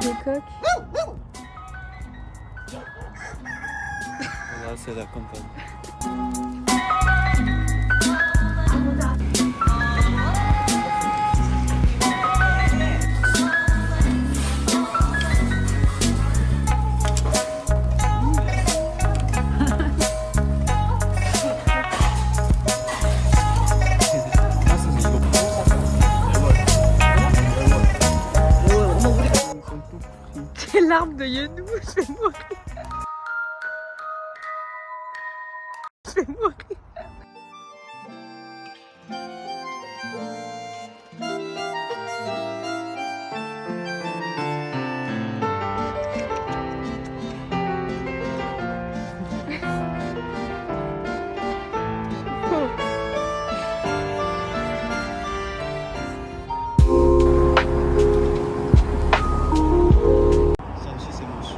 des coques. Voilà, c'est la campagne. C'est l'arbre de Yenou, je vais mourir. Je vais mourir. Ça aussi, c'est moche.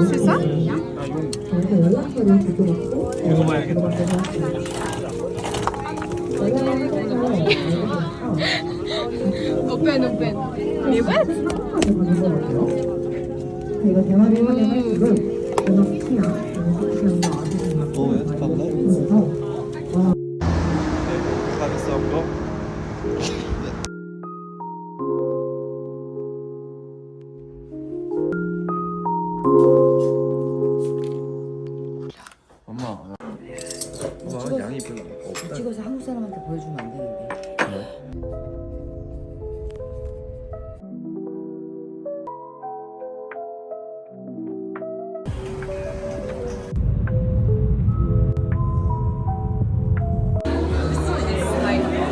C'est ça? 이거 봐야겠다. Open, open. Mais what? Oh ouais, par là. Traverser encore. 엄마, 와, 양이 별로 없다. 찍어서 한국 사람한테 보여주면 안 되는데.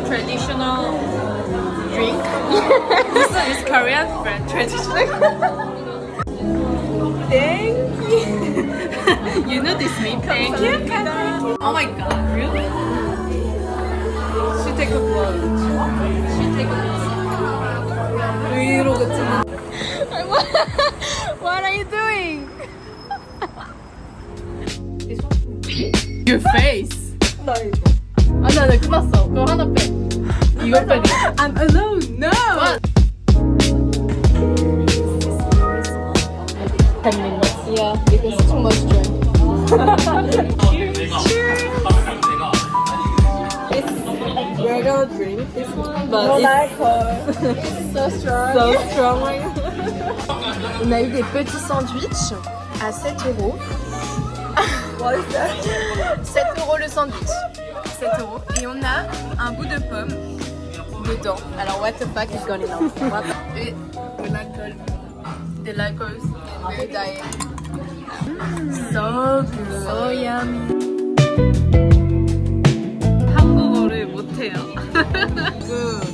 Traditional drink. This one is Korean traditional. Thank you. You know this meme. Thank you. Oh my god, really? She take a blow. She take a blow. 이러고 찍는. What are you doing? Your face. 나 이거. 아니야, 끝났어. 그거 하나 빼. 이거 빼. I'm alone. No. What? 10 minutes. Yeah, because too much drink. Cheers. We're gonna drink this one, but it's so strong. So strong. On a eu des petits sandwichs à 7 €. 7 € le sandwich. 7 € et on a un bout de pomme dedans. Alors what the fuck is going on? Et de l'alcool and the diet. So good. So yummy. 한국어를 못해요. Good.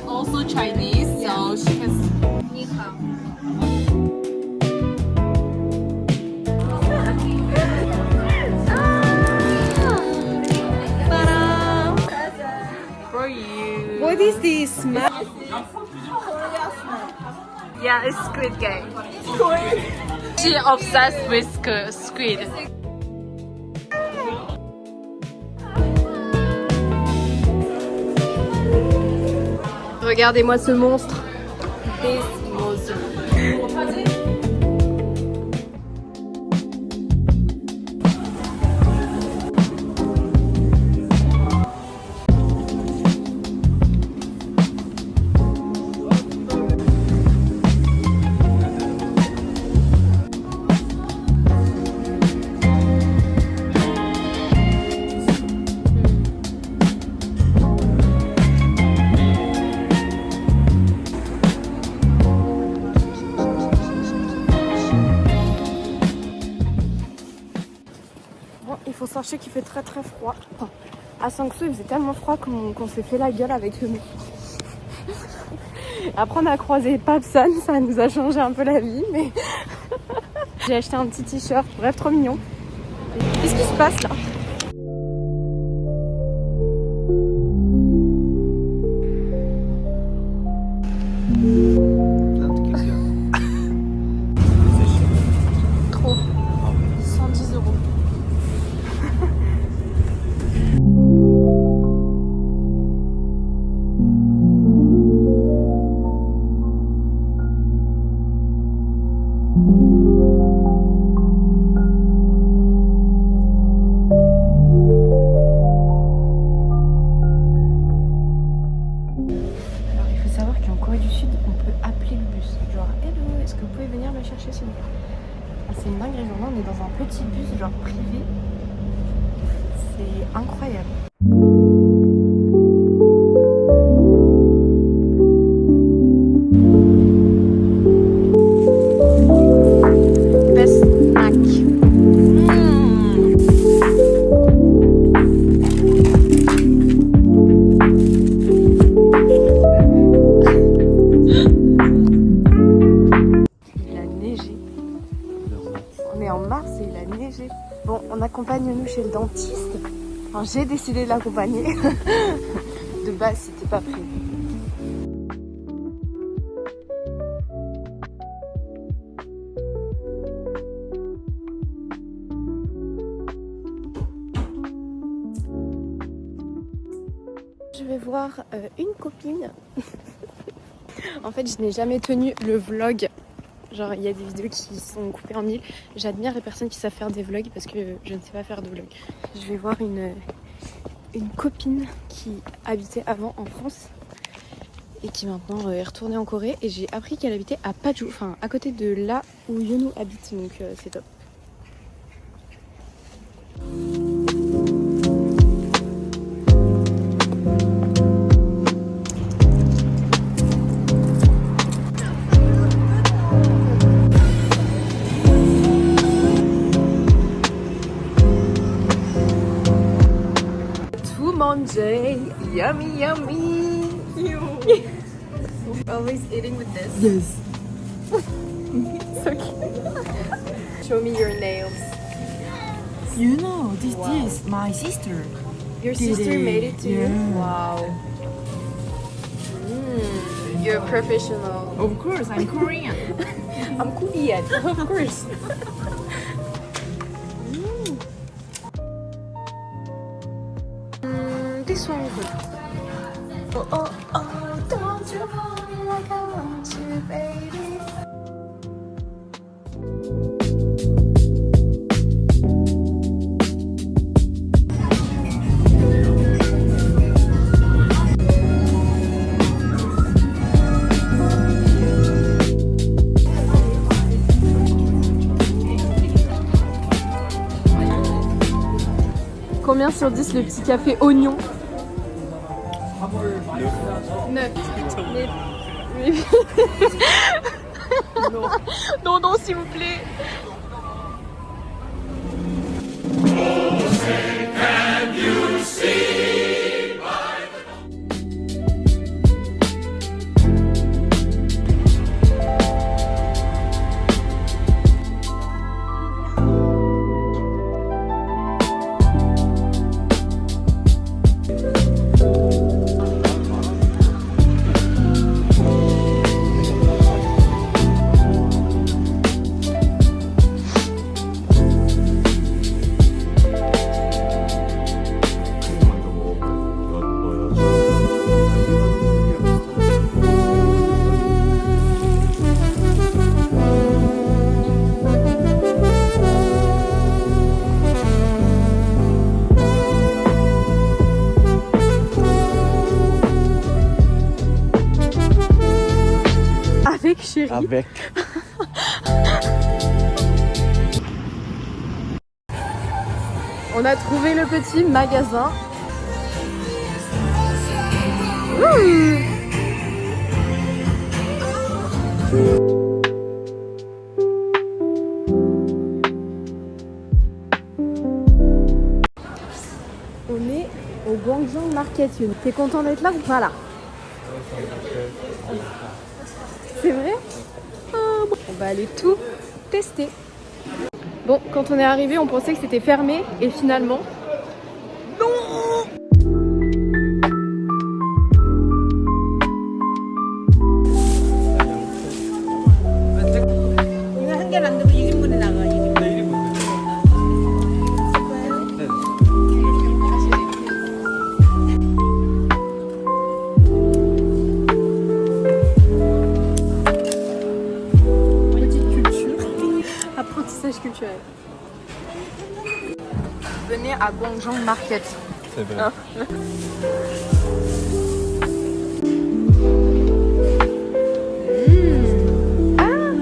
Also Chinese, so she can speak. What is this smell? Yeah, it's Squid Game. She obsessed with squid. Regardez-moi ce monstre. This monster. Il faut sachez qu'il fait très très froid. Enfin, à Sangsu, il faisait tellement froid qu'on s'est fait la gueule avec nous. Après, on a croisé Papsan, ça nous a changé un peu la vie, mais j'ai acheté un petit t-shirt. Bref, trop mignon. Qu'est-ce qui se passe là? chercher s'il vous plaît. Ah, c'est une dinguerie, genre là on est dans un petit bus genre privé. C'est incroyable. Best snack. Il a neigé. On est en mars et il a neigé. Bon, on accompagne nous chez le dentiste. Enfin, j'ai décidé de l'accompagner. De base, c'était pas prévu. Je vais voir une copine. En fait, je n'ai jamais tenu le vlog. Genre, il y a des vidéos qui sont coupées en mille. J'admire les personnes qui savent faire des vlogs parce que je ne sais pas faire de vlog. Je vais voir une copine qui habitait avant en France et qui maintenant est retournée en Corée. Et j'ai appris qu'elle habitait à Paju, enfin à côté de là où Yeonu habite. Donc c'est top. Manger, yummy, yummy. Always eating with this. Yes. So cute. Show me your nails. You know, this Wow. is my sister. Your Did sister it? made it to you? Yeah. Wow. You're a professional. Of course, I'm Korean. I'm Korean, of course. This one is good. Oh, oh, oh, don't you want me like I want you, baby? Combien sur 10 le petit café oignon? 9. Non, non, s'il vous plaît. Avec chérie. Avec. On a trouvé le petit magasin. Mmh. On est au Gwangjang Market. T'es content d'être là ou pas là? C'est vrai? Bon. On va aller tout tester. Bon, quand on est arrivé, on pensait que c'était fermé et finalement, non! Apprentissage culturel. Venez à Gwangjang Market. C'est vrai. Hein? Ah,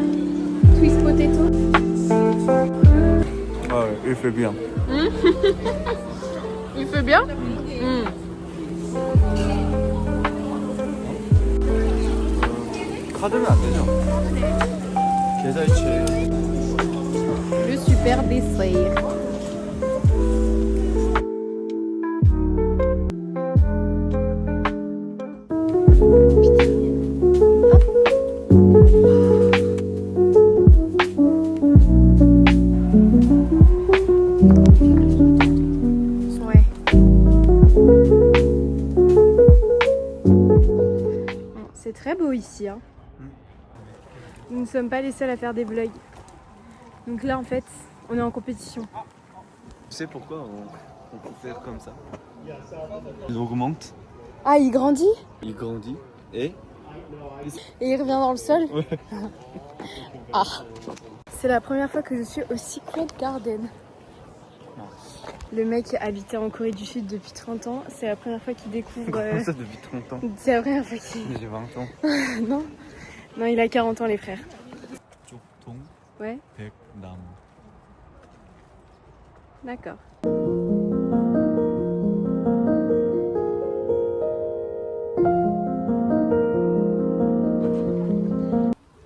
twist. gâteau. Ah ouais, il fait bien. Il fait bien. 카드는 안 되죠? 계좌이체. Le super dessert. Ouais. C'est très beau ici, hein. Nous ne sommes pas les seuls à faire des vlogs. Donc là en fait, on est en compétition. Tu sais pourquoi on peut faire comme ça? Il augmente, Ah, il grandit il grandit et... et il revient dans le sol. Ouais. Ah. C'est la première fois que je suis au Secret Garden. Le mec habitait en Corée du Sud depuis 30 ans. C'est la première fois qu'il découvre... Comment ça depuis 30 ans? C'est la première fois qu'il... J'ai 20 ans. Non. Non, il a 40 ans les frères. 쪽통 Ouais, 백나무. d'accord.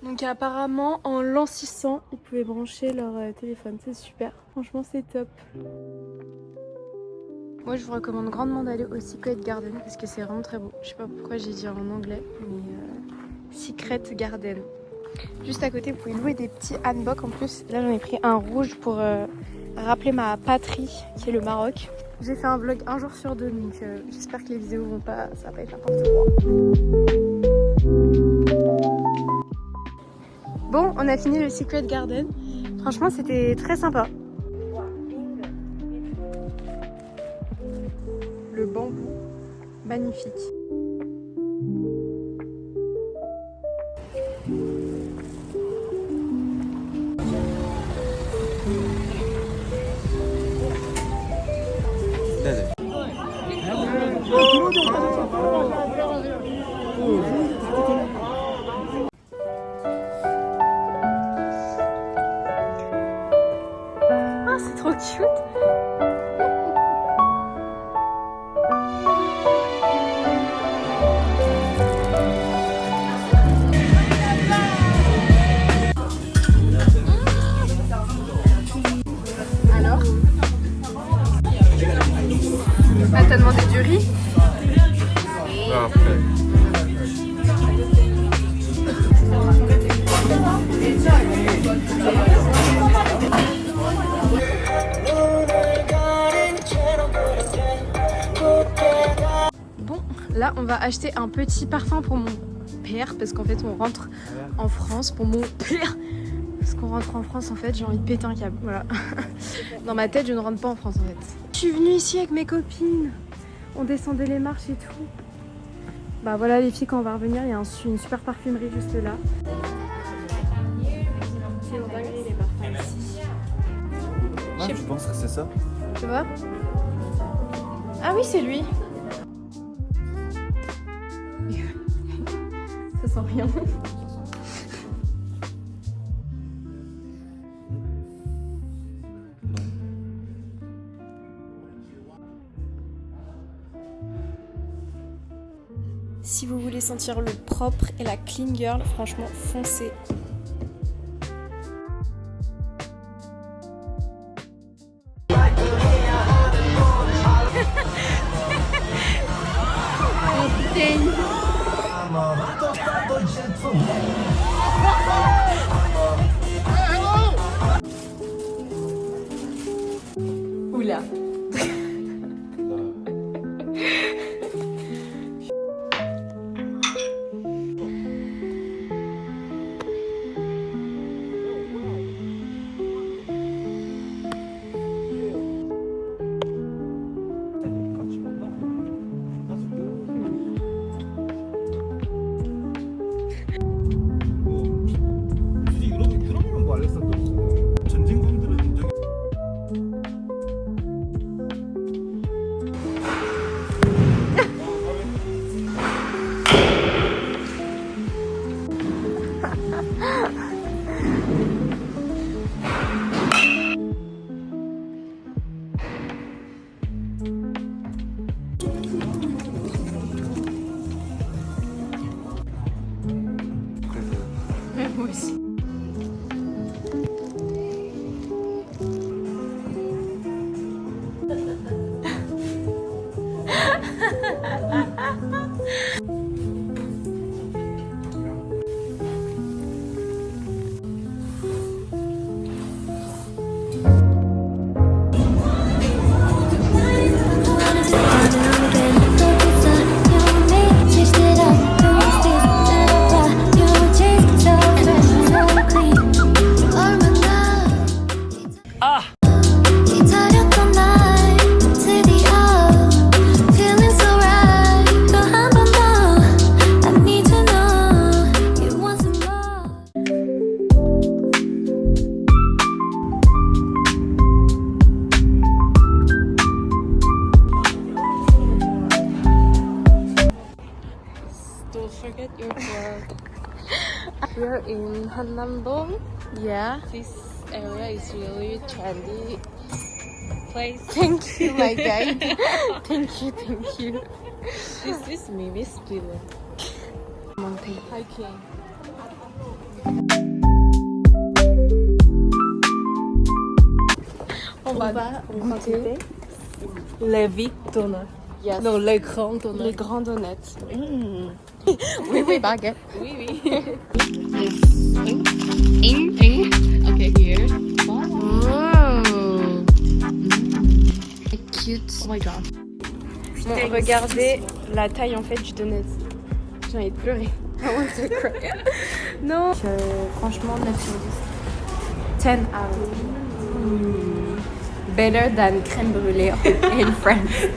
Donc apparemment en l'encisant, ils pouvaient brancher leur téléphone. C'est super. Franchement, c'est top. Moi, je vous recommande grandement d'aller au Secret Garden parce que c'est vraiment très beau. Je sais pas pourquoi j'ai dit en anglais, mais Secret Garden. Juste à côté, vous pouvez louer des petits hanboks en plus. Là, j'en ai pris un rouge pour rappeler ma patrie, qui est le Maroc. J'ai fait un vlog un jour sur deux, donc j'espère que les vidéos vont pas, ça va pas être n'importe quoi. Bon, on a fini le Secret Garden. Franchement, c'était très sympa. Le bambou, magnifique. 네네. Ah, c'est trop cute. Alors? Ah, t'as demandé du riz? après. Bon, là on va acheter un petit parfum pour mon père parce qu'en fait on rentre en France pour mon père. Parce qu'on rentre en France en fait, j'ai envie de péter un câble, voilà. Dans ma tête je ne rentre pas en France en fait. Je suis venue ici avec mes copines. On descendait les marches et tout. Bah voilà les filles, quand on va revenir, il y a une super parfumerie juste là. C'est une dinguerie les parfums ici. Ah, tu penses que c'est ça? Tu vois? Ah oui, c'est lui. Ça sent rien. Si vous voulez sentir le propre et la clean girl, franchement, foncez. Oula. 유럽이면 뭐 알렉산더 전진공들은 저기 airport. We're in Hanamdong. Yeah. This area is really trendy place. Thank you, my guide. Thank you. This is Mimi Spiller. Hiking. On va goûter les big donuts. Yes. Non, les grands donuts. Les grands donuts. Oui, baguette. Oui. Okay, here. Oh. Cute. Oh my god. Bon, regardez la taille en fait du donut. J'ai envie de pleurer. I want to cry. Non. Franchement, 9 sur 10. 10 out of 10. Better than crème brûlée in France.